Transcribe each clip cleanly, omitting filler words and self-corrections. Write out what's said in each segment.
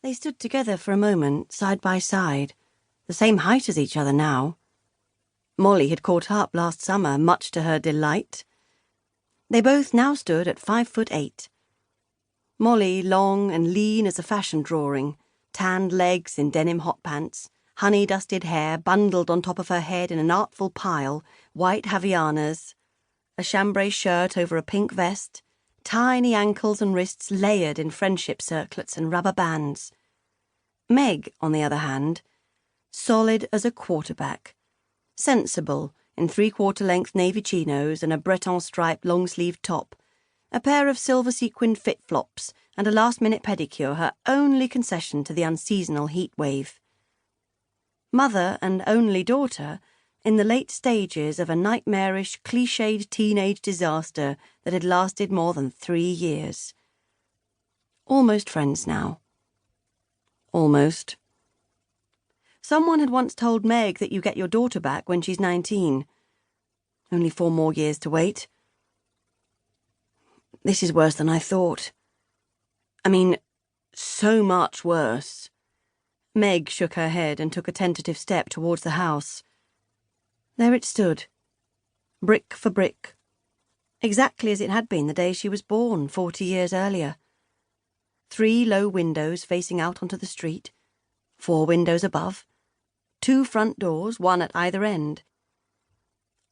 They stood together for a moment, side by side, the same height as each other now. Molly had caught up last summer, much to her delight. They both now stood at 5'8". Molly long and lean as a fashion drawing, tanned legs in denim hot pants, honey-dusted hair bundled on top of her head in an artful pile, white Havianas, a chambray shirt over a pink vest, tiny ankles and wrists layered in friendship circlets and rubber bands. Meg, on the other hand, solid as a quarterback, sensible in three-quarter-length navy chinos and a Breton-striped long-sleeved top, a pair of silver-sequined fit-flops and a last-minute pedicure her only concession to the unseasonal heat wave. Mother and only daughter in the late stages of a nightmarish, cliched teenage disaster that had lasted more than 3 years. Almost friends now. Almost. Someone had once told Meg that you get your daughter back when she's 19. Only 4 more years to wait. This is worse than I thought. I mean, so much worse. Meg shook her head and took a tentative step towards the house. There it stood, brick for brick, exactly as it had been the day she was born 40 years earlier. 3 low windows facing out onto the street, 4 windows above, 2 front doors, 1 at either end.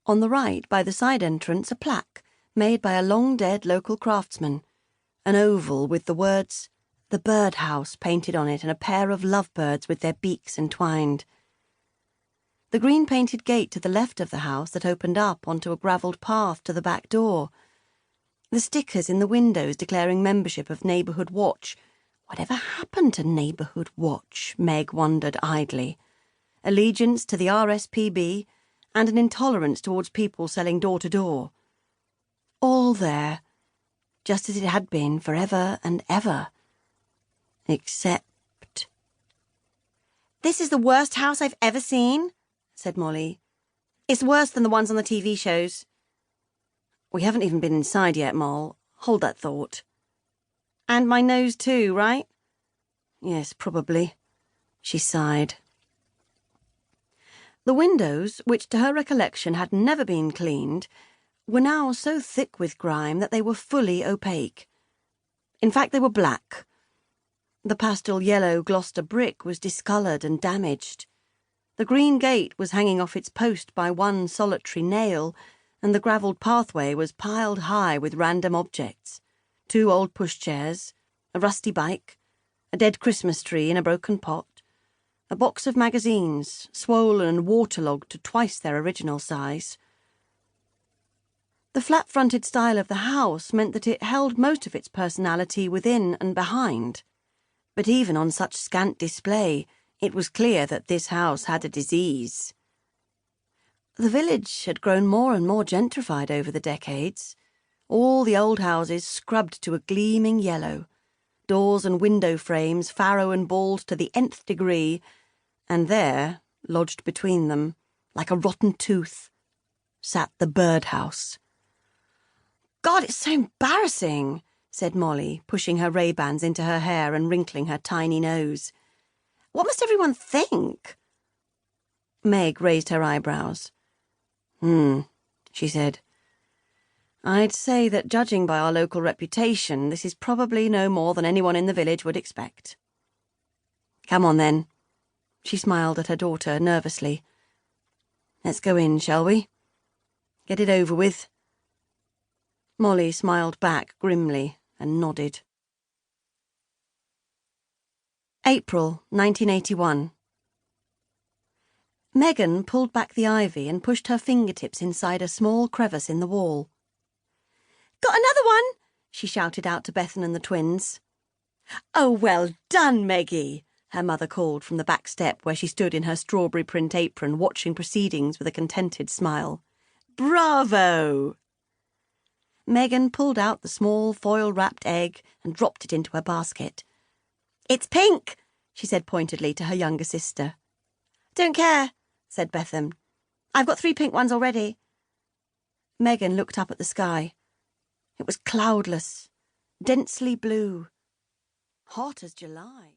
On the right, by the side entrance, a plaque made by a long-dead local craftsman, an oval with the words, "The Birdhouse," painted on it and a pair of lovebirds with their beaks entwined. The green-painted gate to the left of the house that opened up onto a gravelled path to the back door. The stickers in the windows declaring membership of Neighbourhood Watch. Whatever happened to Neighbourhood Watch, Meg wondered idly. Allegiance to the RSPB and an intolerance towards people selling door-to-door. All there, just as it had been forever and ever. Except... "This is the worst house I've ever seen," said Molly. "It's worse than the ones on the TV shows." "We haven't even been inside yet, Moll. Hold that thought." "And my nose too, right?" "Yes, probably." She sighed. The windows, which to her recollection had never been cleaned, were now so thick with grime that they were fully opaque. In fact, they were black. The pastel yellow Gloucester brick was discoloured and damaged. The green gate was hanging off its post by one solitary nail, and the gravelled pathway was piled high with random objects. 2 old pushchairs, a rusty bike, a dead Christmas tree in a broken pot, a box of magazines, swollen and waterlogged to twice their original size. The flat-fronted style of the house meant that it held most of its personality within and behind. But even on such scant display, it was clear that this house had a disease. The village had grown more and more gentrified over the decades. All the old houses scrubbed to a gleaming yellow, doors and window frames farrow and bald to the nth degree, and there, lodged between them, like a rotten tooth, sat the birdhouse. "God, it's so embarrassing," said Molly, pushing her Ray-Bans into her hair and wrinkling her tiny nose. "What must everyone think?" Meg raised her eyebrows. She said. "I'd say that judging by our local reputation, this is probably no more than anyone in the village would expect." "Come on, then." She smiled at her daughter nervously. "Let's go in, shall we? Get it over with." Molly smiled back grimly and nodded. April 1981. Megan pulled back the ivy and pushed her fingertips inside a small crevice in the wall. "Got another one!" she shouted out to Bethan and the twins. "Oh, well done, Meggie!" her mother called from the back step where she stood in her strawberry print apron watching proceedings with a contented smile. "Bravo!" Megan pulled out the small foil-wrapped egg and dropped it into her basket. "It's pink," she said pointedly to her younger sister. "Don't care," said Bethan. "I've got 3 pink ones already." Megan looked up at the sky. It was cloudless, densely blue, hot as July.